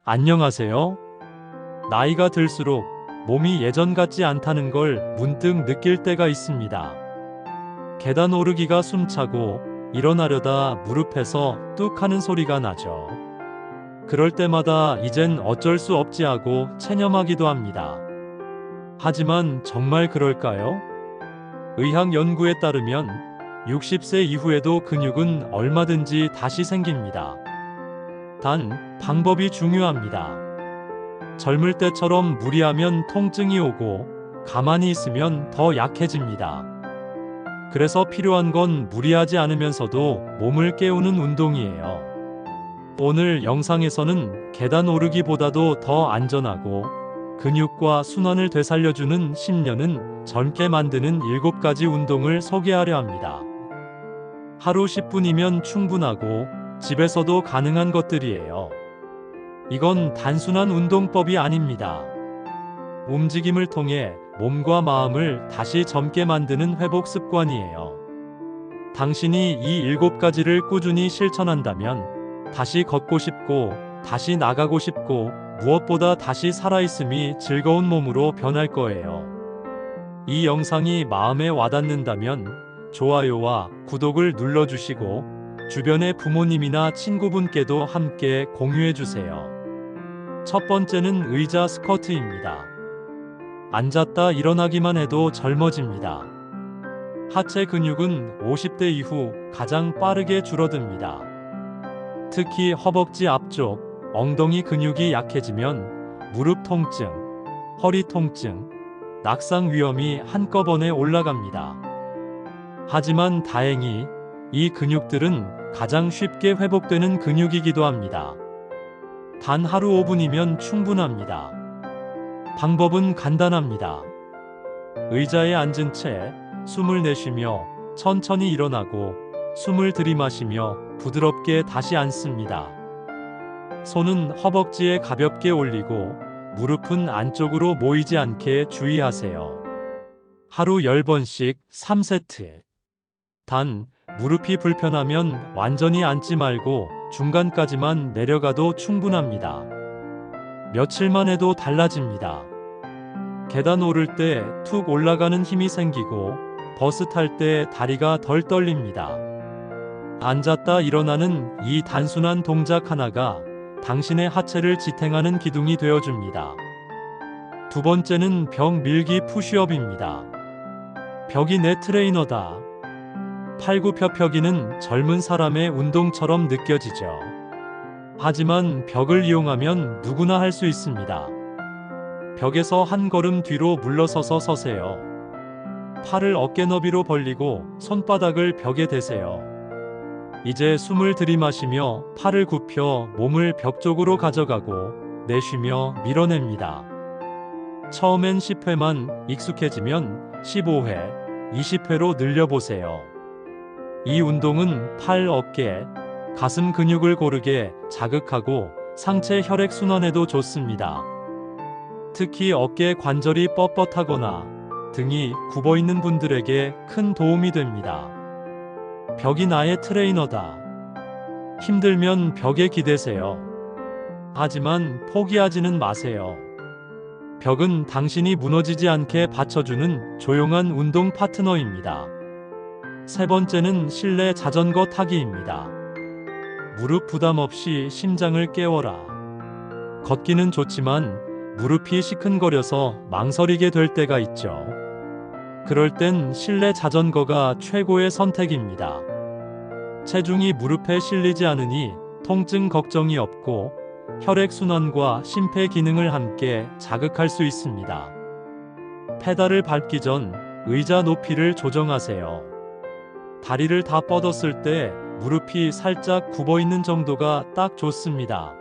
안녕하세요. 나이가 들수록 몸이 예전 같지 않다는 걸 문득 느낄 때가 있습니다. 계단 오르기가 숨차고 일어나려다 무릎에서 뚝 하는 소리가 나죠. 그럴 때마다 이젠 어쩔 수 없지 하고 체념하기도 합니다. 하지만 정말 그럴까요? 의학 연구에 따르면 60세 이후에도 근육은 얼마든지 다시 생깁니다. 단, 방법이 중요합니다. 젊을 때처럼 무리하면 통증이 오고 가만히 있으면 더 약해집니다. 그래서 필요한 건 무리하지 않으면서도 몸을 깨우는 운동이에요. 오늘 영상에서는 계단 오르기보다도 더 안전하고 근육과 순환을 되살려주는 10년은 젊게 만드는 7가지 운동을 소개하려 합니다. 하루 10분이면 충분하고 집에서도 가능한 것들이에요. 이건 단순한 운동법이 아닙니다. 움직임을 통해 몸과 마음을 다시 젊게 만드는 회복 습관이에요. 당신이 이 7가지를 꾸준히 실천한다면 다시 걷고 싶고, 다시 나가고 싶고, 무엇보다 다시 살아있음이 즐거운 몸으로 변할 거예요. 이 영상이 마음에 와닿는다면 좋아요와 구독을 눌러주시고 주변의 부모님이나 친구분께도 함께 공유해주세요. 첫 번째는 의자 스쿼트입니다. 앉았다 일어나기만 해도 젊어집니다. 하체 근육은 50대 이후 가장 빠르게 줄어듭니다. 특히 허벅지 앞쪽, 엉덩이 근육이 약해지면 무릎 통증, 허리 통증, 낙상 위험이 한꺼번에 올라갑니다. 하지만 다행히 이 근육들은 가장 쉽게 회복되는 근육이기도 합니다. 단 하루 5분이면 충분합니다. 방법은 간단합니다. 의자에 앉은 채 숨을 내쉬며 천천히 일어나고 숨을 들이마시며 부드럽게 다시 앉습니다. 손은 허벅지에 가볍게 올리고 무릎은 안쪽으로 모이지 않게 주의하세요. 하루 10번씩 3세트. 단, 무릎이 불편하면 완전히 앉지 말고 중간까지만 내려가도 충분합니다. 며칠만 해도 달라집니다. 계단 오를 때 툭 올라가는 힘이 생기고 버스 탈 때 다리가 덜 떨립니다. 앉았다 일어나는 이 단순한 동작 하나가 당신의 하체를 지탱하는 기둥이 되어줍니다. 두 번째는 벽 밀기 푸시업입니다. 벽이 내 트레이너다. 팔굽혀펴기는 젊은 사람의 운동처럼 느껴지죠. 하지만 벽을 이용하면 누구나 할 수 있습니다. 벽에서 한 걸음 뒤로 물러서서 서세요. 팔을 어깨 너비로 벌리고 손바닥을 벽에 대세요. 이제 숨을 들이마시며 팔을 굽혀 몸을 벽 쪽으로 가져가고 내쉬며 밀어냅니다. 처음엔 10회만 익숙해지면 15회, 20회로 늘려보세요. 이 운동은 팔, 어깨, 가슴 근육을 고르게 자극하고 상체 혈액 순환에도 좋습니다. 특히 어깨 관절이 뻣뻣하거나 등이 굽어 있는 분들에게 큰 도움이 됩니다. 벽이 나의 트레이너다. 힘들면 벽에 기대세요. 하지만 포기하지는 마세요. 벽은 당신이 무너지지 않게 받쳐주는 조용한 운동 파트너입니다. 세 번째는 실내 자전거 타기입니다. 무릎 부담 없이 심장을 깨워라. 걷기는 좋지만 무릎이 시큰거려서 망설이게 될 때가 있죠. 그럴 땐 실내 자전거가 최고의 선택입니다. 체중이 무릎에 실리지 않으니 통증 걱정이 없고 혈액순환과 심폐 기능을 함께 자극할 수 있습니다. 페달을 밟기 전 의자 높이를 조정하세요. 다리를 다 뻗었을 때 무릎이 살짝 굽어 있는 정도가 딱 좋습니다.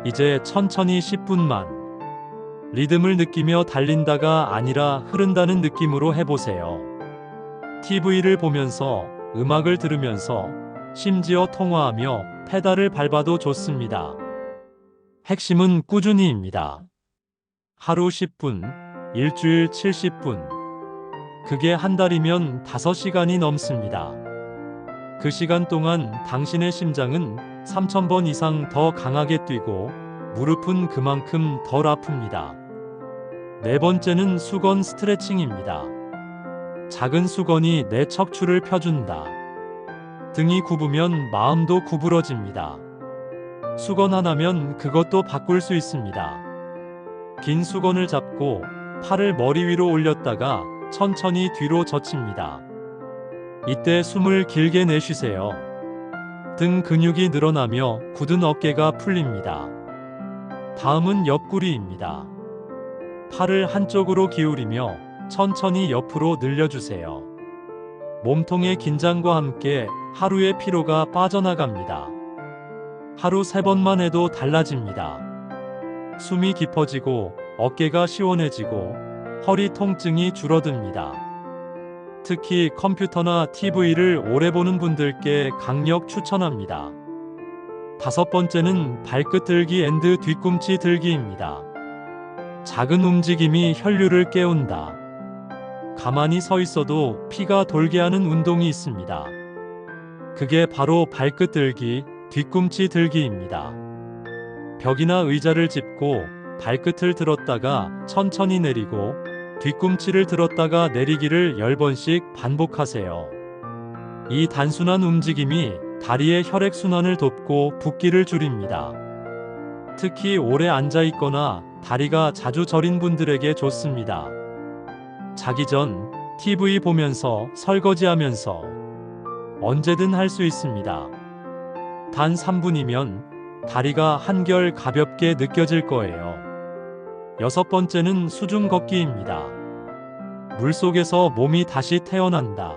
이제 천천히 10분만 리듬을 느끼며 달린다가 아니라 흐른다는 느낌으로 해보세요. TV를 보면서 음악을 들으면서 심지어 통화하며 페달을 밟아도 좋습니다. 핵심은 꾸준히입니다. 하루 10분, 일주일 70분. 그게 한 달이면 5시간이 넘습니다. 그 시간 동안 당신의 심장은 3,000번 이상 더 강하게 뛰고 무릎은 그만큼 덜 아픕니다. 네 번째는 수건 스트레칭입니다. 작은 수건이 내 척추를 펴준다. 등이 굽으면 마음도 구부러집니다. 수건 하나면 그것도 바꿀 수 있습니다. 긴 수건을 잡고 팔을 머리 위로 올렸다가 천천히 뒤로 젖힙니다. 이때 숨을 길게 내쉬세요. 등 근육이 늘어나며 굳은 어깨가 풀립니다. 다음은 옆구리입니다. 팔을 한쪽으로 기울이며 천천히 옆으로 늘려주세요. 몸통의 긴장과 함께 하루의 피로가 빠져나갑니다. 하루 3번만 해도 달라집니다. 숨이 깊어지고 어깨가 시원해지고 허리 통증이 줄어듭니다. 특히 컴퓨터나 TV를 오래 보는 분들께 강력 추천합니다. 5번째는 발끝 들기 앤드 뒤꿈치 들기입니다. 작은 움직임이 혈류를 깨운다. 가만히 서 있어도 피가 돌게 하는 운동이 있습니다. 그게 바로 발끝 들기, 뒤꿈치 들기입니다. 벽이나 의자를 짚고 발끝을 들었다가 천천히 내리고 뒤꿈치를 들었다가 내리기를 10번씩 반복하세요. 이 단순한 움직임이 다리의 혈액순환을 돕고 붓기를 줄입니다. 특히 오래 앉아 있거나 다리가 자주 저린 분들에게 좋습니다. 자기 전 TV 보면서 설거지하면서 언제든 할 수 있습니다. 단 3분이면 다리가 한결 가볍게 느껴질 거예요. 6번째는 수중 걷기입니다. 물속에서 몸이 다시 태어난다.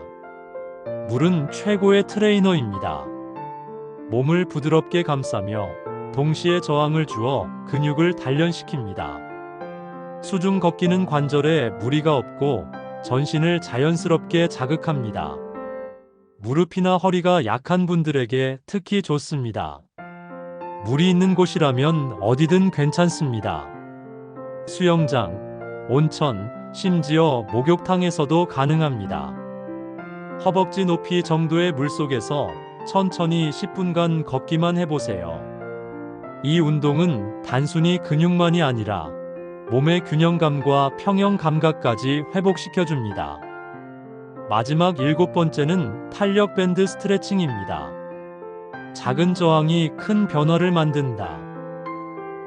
물은 최고의 트레이너입니다. 몸을 부드럽게 감싸며 동시에 저항을 주어 근육을 단련시킵니다. 수중 걷기는 관절에 무리가 없고 전신을 자연스럽게 자극합니다. 무릎이나 허리가 약한 분들에게 특히 좋습니다. 물이 있는 곳이라면 어디든 괜찮습니다. 수영장, 온천, 심지어 목욕탕에서도 가능합니다. 허벅지 높이 정도의 물속에서 천천히 10분간 걷기만 해보세요. 이 운동은 단순히 근육만이 아니라 몸의 균형감과 평형 감각까지 회복시켜줍니다. 마지막 7번째는 탄력 밴드 스트레칭입니다. 작은 저항이 큰 변화를 만든다.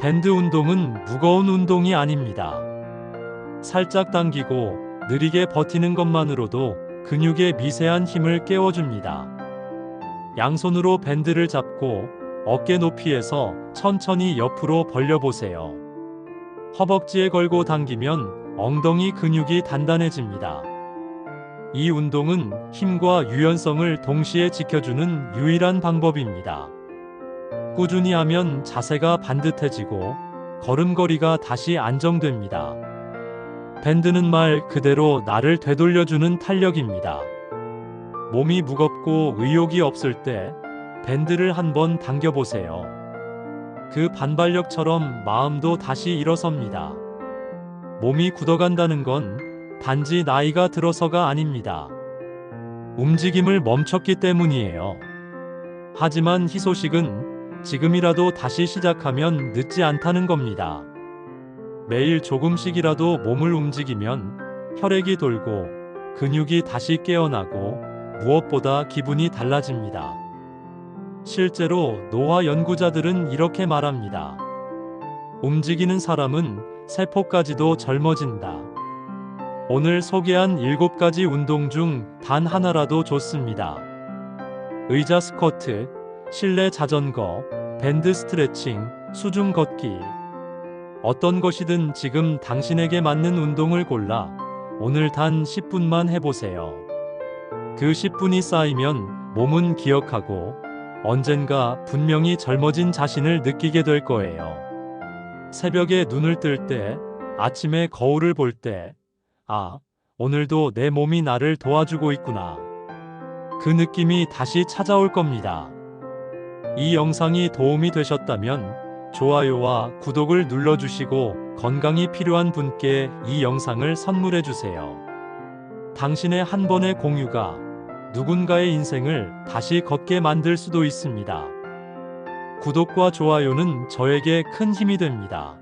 밴드 운동은 무거운 운동이 아닙니다. 살짝 당기고 느리게 버티는 것만으로도 근육의 미세한 힘을 깨워줍니다. 양손으로 밴드를 잡고 어깨 높이에서 천천히 옆으로 벌려보세요. 허벅지에 걸고 당기면 엉덩이 근육이 단단해집니다. 이 운동은 힘과 유연성을 동시에 지켜주는 유일한 방법입니다. 꾸준히 하면 자세가 반듯해지고 걸음걸이가 다시 안정됩니다. 밴드는 말 그대로 나를 되돌려주는 탄력입니다. 몸이 무겁고 의욕이 없을 때 밴드를 한번 당겨보세요. 그 반발력처럼 마음도 다시 일어섭니다. 몸이 굳어간다는 건 단지 나이가 들어서가 아닙니다. 움직임을 멈췄기 때문이에요. 하지만 희소식은 지금이라도 다시 시작하면 늦지 않다는 겁니다. 매일 조금씩이라도 몸을 움직이면 혈액이 돌고 근육이 다시 깨어나고 무엇보다 기분이 달라집니다. 실제로 노화 연구자들은 이렇게 말합니다. 움직이는 사람은 세포까지도 젊어진다. 오늘 소개한 7가지 운동 중 단 하나라도 좋습니다. 의자 스쿼트, 실내 자전거, 밴드 스트레칭, 수중 걷기. 어떤 것이든 지금 당신에게 맞는 운동을 골라 오늘 단 10분만 해보세요. 그 10분이 쌓이면 몸은 기억하고 언젠가 분명히 젊어진 자신을 느끼게 될 거예요. 새벽에 눈을 뜰 때, 아침에 거울을 볼 때, 아, 오늘도 내 몸이 나를 도와주고 있구나. 그 느낌이 다시 찾아올 겁니다. 이 영상이 도움이 되셨다면 좋아요와 구독을 눌러주시고 건강이 필요한 분께 이 영상을 선물해주세요. 당신의 한 번의 공유가 누군가의 인생을 다시 걷게 만들 수도 있습니다. 구독과 좋아요는 저에게 큰 힘이 됩니다.